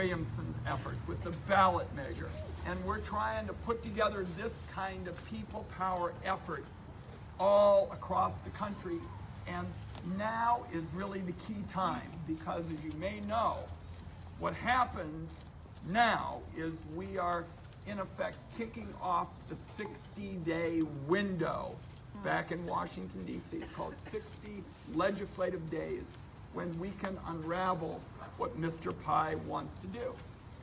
Williamson's efforts with the ballot measure. And we're trying to put together this kind of people power effort all across the country. And now is really the key time, because as you may know, what happens now is we are in effect kicking off the 60-day window back in Washington, D.C. It's called 60 legislative days when we can unravel what Mr. Pai wants to do.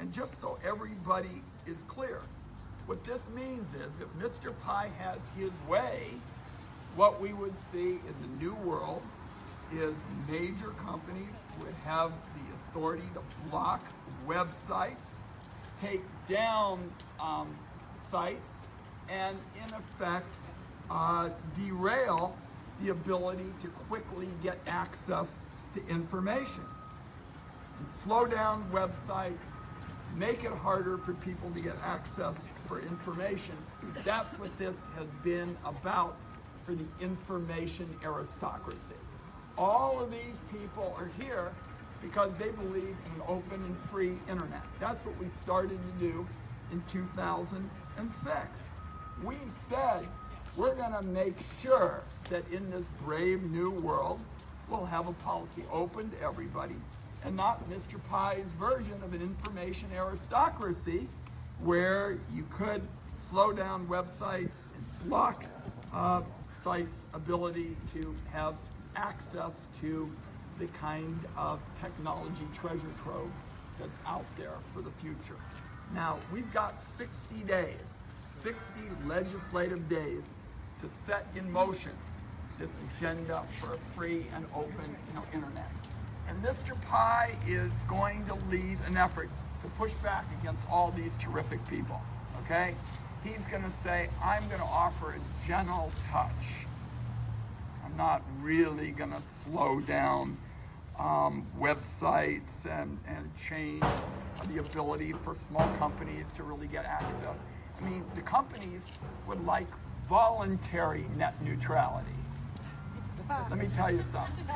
And just so everybody is clear, what this means is if Mr. Pai has his way, what we would see in the new world is major companies would have the authority to block websites, take down sites, and in effect derail the ability to quickly get access to information. And slow down websites, make it harder for people to get access for information. That's what this has been about for the information aristocracy. All of these people are here because they believe in an open and free internet. That's what we started to do in 2006. We said we're going to make sure that in this brave new world, we'll have a policy open to everybody, and not Mr. Pai's version of an information aristocracy where you could slow down websites and block sites' ability to have access to the kind of technology treasure trove that's out there for the future. Now, we've got 60 days, 60 legislative days to set in motion this agenda for a free and open internet. And Mr. Pai is going to lead an effort to push back against all these terrific people, okay? He's going to say, I'm going to offer a gentle touch. I'm not really going to slow down websites and change the ability for small companies to really get access. I mean, the companies would like voluntary net neutrality. Let me tell you something.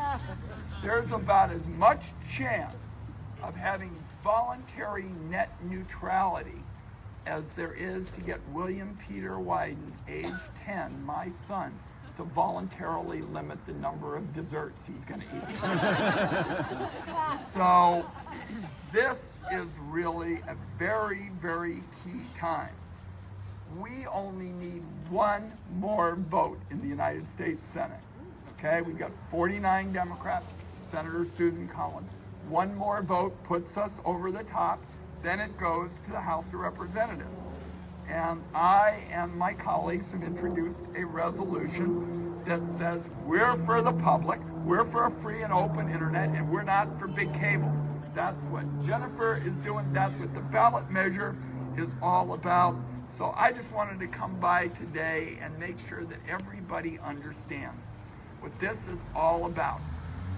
There's about as much chance of having voluntary net neutrality as there is to get William Peter Wyden, age 10, my son, to voluntarily limit the number of desserts he's going to eat. So this is really a very, very key time. We only need one more vote in the United States Senate. Okay, we've got 49 Democrats, Senator Susan Collins. One more vote puts us over the top, then it goes to the House of Representatives. And I and my colleagues have introduced a resolution that says we're for the public, we're for a free and open internet, and we're not for big cable. That's what Jennifer is doing, that's what the ballot measure is all about. So I just wanted to come by today and make sure that everybody understands what this is all about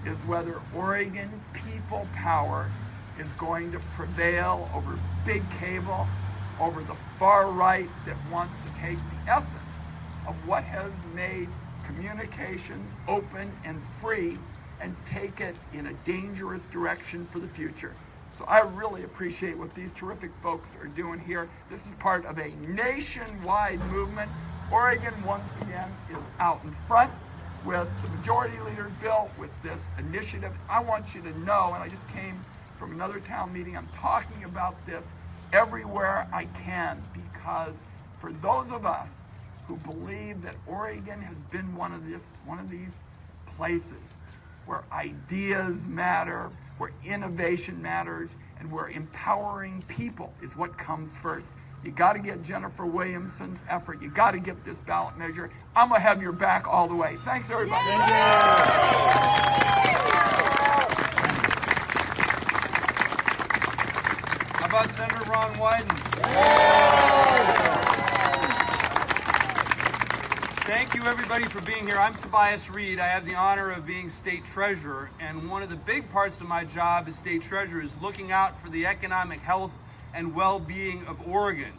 is whether Oregon people power is going to prevail over big cable, over the far right that wants to take the essence of what has made communications open and free and take it in a dangerous direction for the future. So I really appreciate what these terrific folks are doing here. This is part of a nationwide movement. Oregon, once again, is out in front with the Majority Leader's bill, with this initiative. I want you to know, and I just came from another town meeting, I'm talking about this everywhere I can, because for those of us who believe that Oregon has been one of these places where ideas matter, where innovation matters, and where empowering people is what comes first. You got to get Jennifer Williamson's effort. You got to get this ballot measure. I'm going to have your back all the way. Thanks, everybody. How about Senator Ron Wyden? Thank you, everybody, for being here. I'm Tobias Read. I have the honor of being State Treasurer, and one of the big parts of my job as State Treasurer is looking out for the economic health and well-being of Oregon,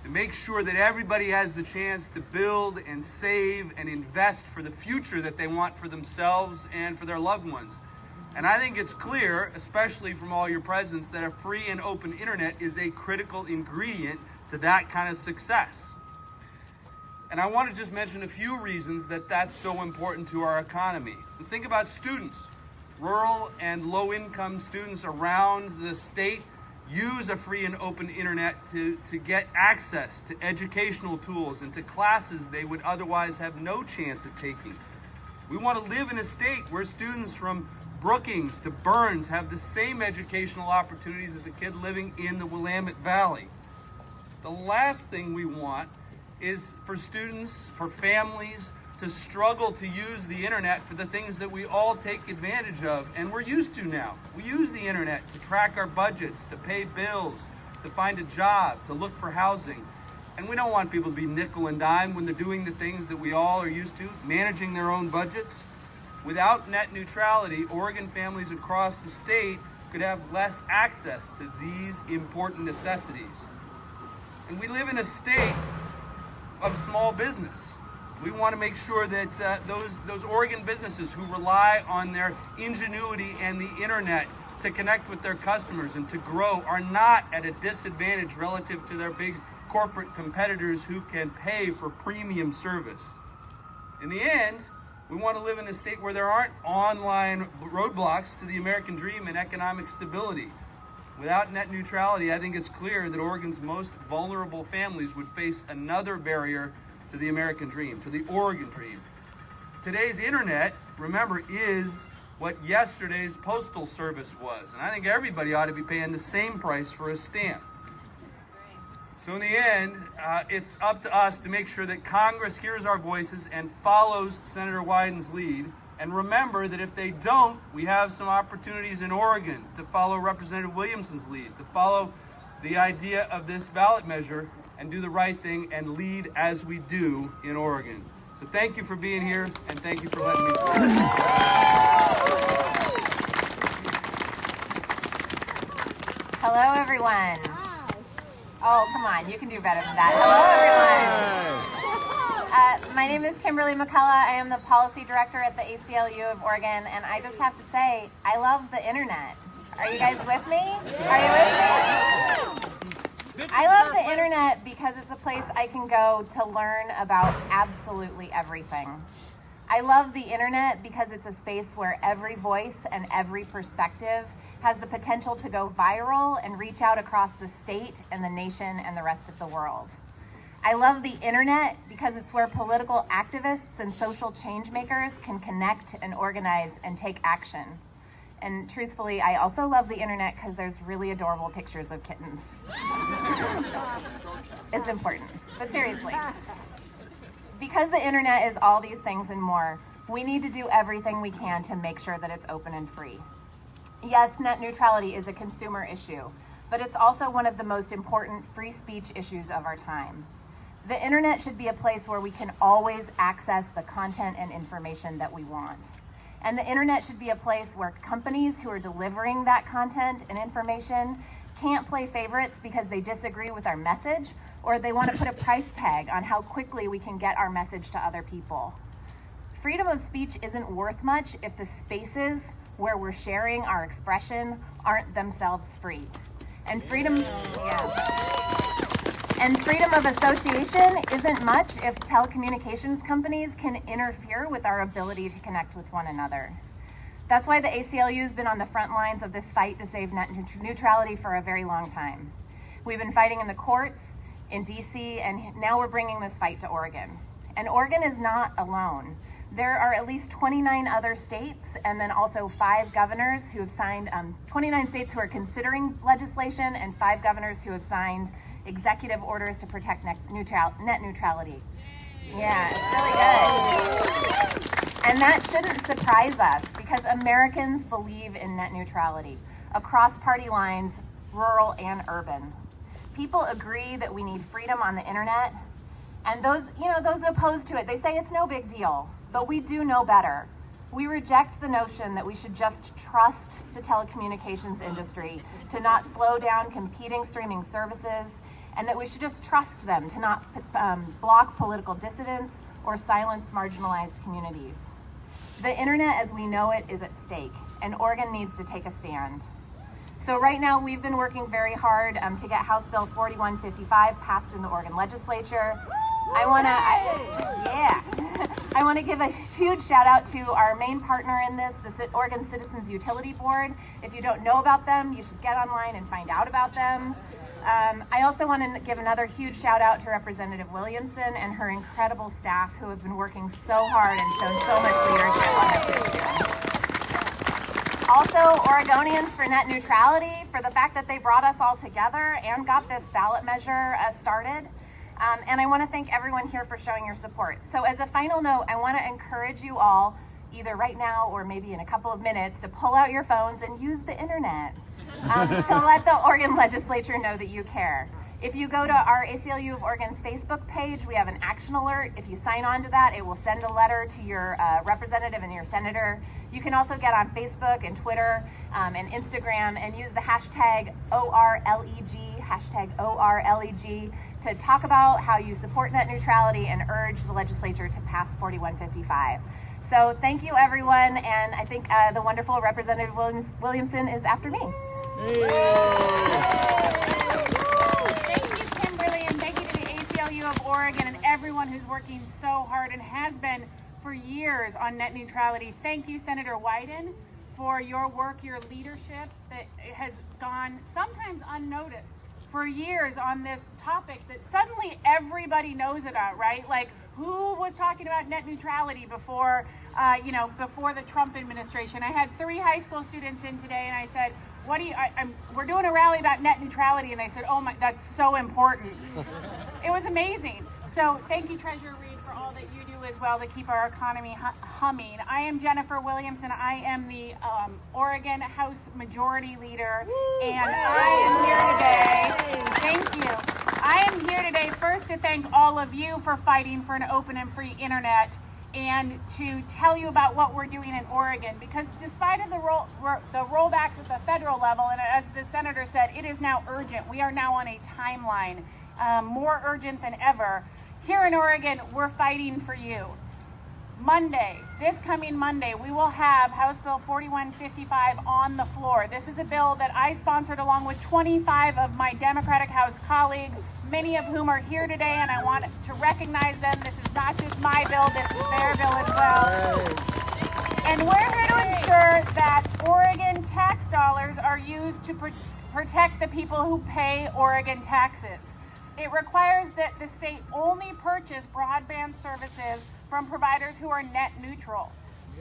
to make sure that everybody has the chance to build and save and invest for the future that they want for themselves and for their loved ones. And I think it's clear, especially from all your presence, that a free and open internet is a critical ingredient to that kind of success. And I want to just mention a few reasons that that's so important to our economy. And think about students. Rural and low-income students around the state use a free and open internet to get access to educational tools and to classes they would otherwise have no chance of taking. We want to live in a state where students from Brookings to Burns have the same educational opportunities as a kid living in the Willamette Valley. The last thing we want is for students, for families, to struggle to use the internet for the things that we all take advantage of, and we're used to now. We use the internet to track our budgets, to pay bills, to find a job, to look for housing. And we don't want people to be nickel and dime when they're doing the things that we all are used to, managing their own budgets. Without net neutrality, Oregon families across the state could have less access to these important necessities. And we live in a state of small business. We want to make sure that those Oregon businesses who rely on their ingenuity and the internet to connect with their customers and to grow are not at a disadvantage relative to their big corporate competitors who can pay for premium service. In the end, we want to live in a state where there aren't online roadblocks to the American dream and economic stability. Without net neutrality, I think it's clear that Oregon's most vulnerable families would face another barrier to the American dream, to the Oregon dream. Today's internet, remember, is what yesterday's postal service was. And I think everybody ought to be paying the same price for a stamp. So in the end, it's up to us to make sure that Congress hears our voices and follows Senator Wyden's lead. And remember that if they don't, we have some opportunities in Oregon to follow Representative Williamson's lead, to follow the idea of this ballot measure and do the right thing and lead as we do in Oregon. So thank you for being here, and thank you for letting me talk. Hello, everyone. Oh, come on, you can do better than that. Hello, everyone. My name is Kimberly McCullough. I am the policy director at the ACLU of Oregon, and I just have to say, I love the internet. Are you guys with me? Are you with me? I love the internet because it's a place I can go to learn about absolutely everything. I love the internet because it's a space where every voice and every perspective has the potential to go viral and reach out across the state and the nation and the rest of the world. I love the internet because it's where political activists and social change makers can connect and organize and take action. And truthfully, I also love the internet because there's really adorable pictures of kittens. It's important, but seriously. Because the internet is all these things and more, we need to do everything we can to make sure that it's open and free. Yes, net neutrality is a consumer issue, but it's also one of the most important free speech issues of our time. The internet should be a place where we can always access the content and information that we want. And the internet should be a place where companies who are delivering that content and information can't play favorites because they disagree with our message or they want to put a price tag on how quickly we can get our message to other people. Freedom of speech isn't worth much if the spaces where we're sharing our expression aren't themselves free. And freedom of association isn't much if telecommunications companies can interfere with our ability to connect with one another. That's why the ACLU has been on the front lines of this fight to save net neutrality for a very long time. We've been fighting in the courts, in DC, and now we're bringing this fight to Oregon. And Oregon is not alone. There are at least 29 other states and then also 5 governors who have signed, 29 states who are considering legislation and 5 governors who have signed executive orders to protect net neutrality. Yeah, it's really good. And that shouldn't surprise us because Americans believe in net neutrality across party lines, rural and urban. People agree that we need freedom on the internet, and those opposed to it, they say it's no big deal, but we do know better. We reject the notion that we should just trust the telecommunications industry to not slow down competing streaming services, and that we should just trust them to not block political dissidents or silence marginalized communities. The internet as we know it is at stake, and Oregon needs to take a stand. So right now we've been working very hard to get House Bill 4155 passed in the Oregon legislature. I want to give a huge shout out to our main partner in this, the Oregon Citizens Utility Board. If you don't know about them, you should get online and find out about them. I also want to give another huge shout out to Representative Williamson and her incredible staff who have been working so hard and shown so much leadership on this issue. Also, Oregonians for net neutrality, for the fact that they brought us all together and got this ballot measure started. And I want to thank everyone here for showing your support. So as a final note, I want to encourage you all, either right now or maybe in a couple of minutes, to pull out your phones and use the internet to let the Oregon legislature know that you care. If you go to our ACLU of Oregon's Facebook page, we have an action alert. If you sign on to that, it will send a letter to your representative and your senator. You can also get on Facebook and Twitter and Instagram and use the hashtag ORLEG, hashtag ORLEG, to talk about how you support net neutrality and urge the legislature to pass 4155. So thank you, everyone, and I think the wonderful Representative Williamson is after me. Thank you, Kimberly, and thank you to the ACLU of Oregon and everyone who's working so hard and has been for years on net neutrality. Thank you, Senator Wyden, for your work, your leadership that has gone sometimes unnoticed for years on this topic that suddenly everybody knows about, right? Like, who was talking about net neutrality before, before the Trump administration? I had 3 high school students in today, and I said, we're doing a rally about net neutrality, and they said, oh my, that's so important. It was amazing. So thank you, Treasurer Read, for all that you do as well to keep our economy humming. I am Jennifer Williamson. I am the Oregon House Majority Leader, and I am here today. Thank you. I am here today first to thank all of you for fighting for an open and free internet, and to tell you about what we're doing in Oregon, because despite of the rollbacks at the federal level, and as the senator said, it is now urgent. We are now on a timeline, more urgent than ever. Here in Oregon, we're fighting for you. Monday, this coming Monday, we will have House Bill 4155 on the floor. This is a bill that I sponsored along with 25 of my Democratic House colleagues, many of whom are here today, and I want to recognize them. This is not just my bill, this is their bill as well. And we're here to ensure that Oregon tax dollars are used to protect the people who pay Oregon taxes. It requires that the state only purchase broadband services from providers who are net neutral.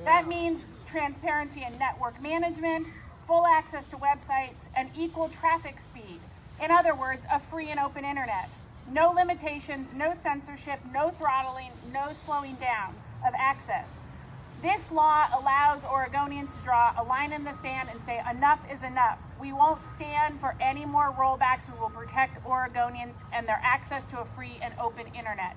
That means transparency in network management, full access to websites, and equal traffic speed. In other words, a free and open internet. No limitations, no censorship, no throttling, no slowing down of access. This law allows Oregonians to draw a line in the sand and say enough is enough. We won't stand for any more rollbacks. We will protect Oregonians and their access to a free and open internet.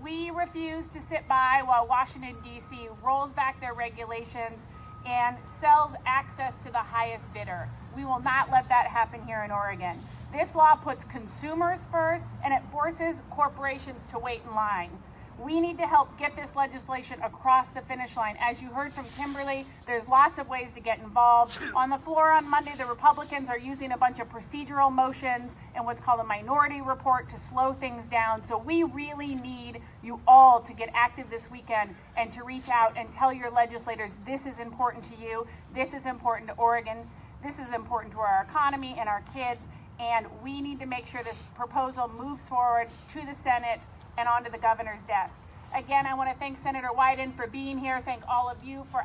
We refuse to sit by while Washington, D.C. rolls back their regulations and sells access to the highest bidder. We will not let that happen here in Oregon. This law puts consumers first, and it forces corporations to wait in line. We need to help get this legislation across the finish line. As you heard from Kimberly, there's lots of ways to get involved. On the floor on Monday, the Republicans are using a bunch of procedural motions and what's called a minority report to slow things down. So we really need you all to get active this weekend and to reach out and tell your legislators this is important to you, this is important to Oregon, this is important to our economy and our kids, and we need to make sure this proposal moves forward to the Senate and onto the governor's desk. Again, I want to thank Senator Wyden for being here. Thank all of you for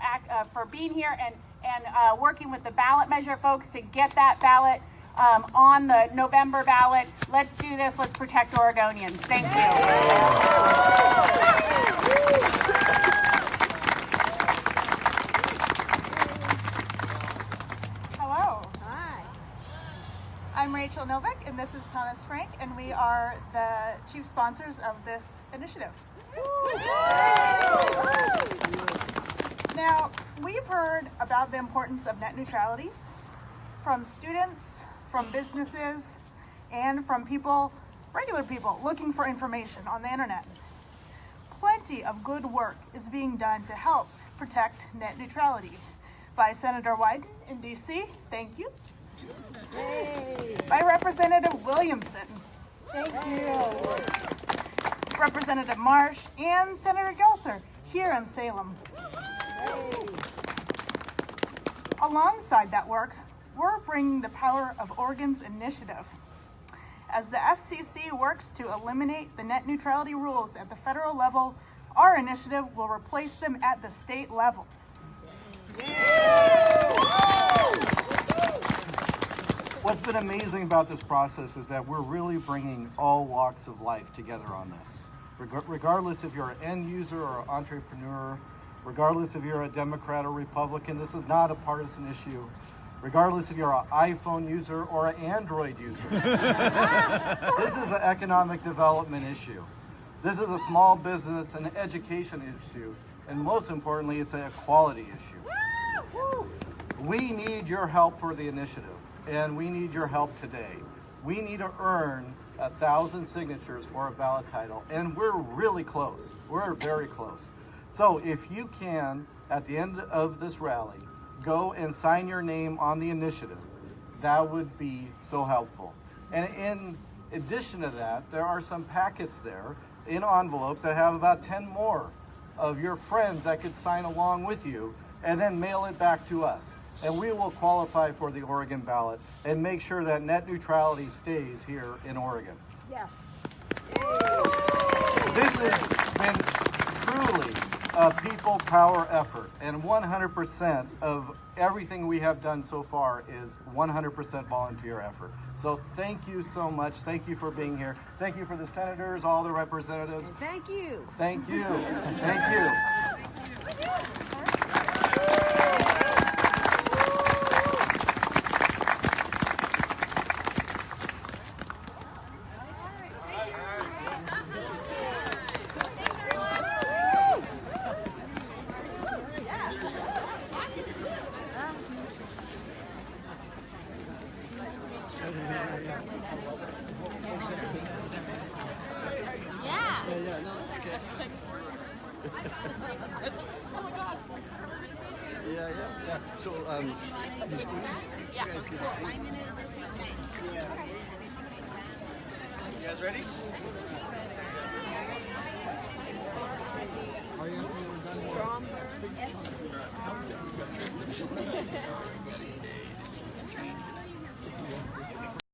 being here and working with the ballot measure folks to get that ballot on the November ballot. Let's do this. Let's protect Oregonians. Thank you. Hello. Hi. I'm Rachel Novick, and this is Thomas Frank, and we are the chief sponsors of this initiative. Now, we've heard about the importance of net neutrality from students, from businesses, and from people, regular people, looking for information on the internet. Plenty of good work is being done to help protect net neutrality by Senator Wyden in DC. Thank you. By Representative Williamson. Thank you. Representative Marsh and Senator Gelser here in Salem. Alongside that work, we're bringing the power of Oregon's initiative. As the FCC works to eliminate the net neutrality rules at the federal level, our initiative will replace them at the state level. What's been amazing about this process is that we're really bringing all walks of life together on this. Regardless if you're an end user or an entrepreneur, regardless if you're a Democrat or Republican, this is not a partisan issue. Regardless if you're an iPhone user or an Android user. This is an economic development issue. This is a small business and education issue. And most importantly, it's an equality issue. We need your help for the initiative, and we need your help today. We need to earn 1,000 signatures for a ballot title, and we're really close. We're very close. So if you can, at the end of this rally, go and sign your name on the initiative, that would be so helpful. And in addition to that, there are some packets there in envelopes that have about 10 more of your friends that could sign along with you, and then mail it back to us. And we will qualify for the Oregon ballot and make sure that net neutrality stays here in Oregon. Yes. This has been truly a people power effort, and 100% of everything we have done so far is 100% volunteer effort. So thank you so much. Thank you for being here. Thank you for the senators, all the representatives. Thank you. Thank you. Thank you. So, you guys can. You guys ready?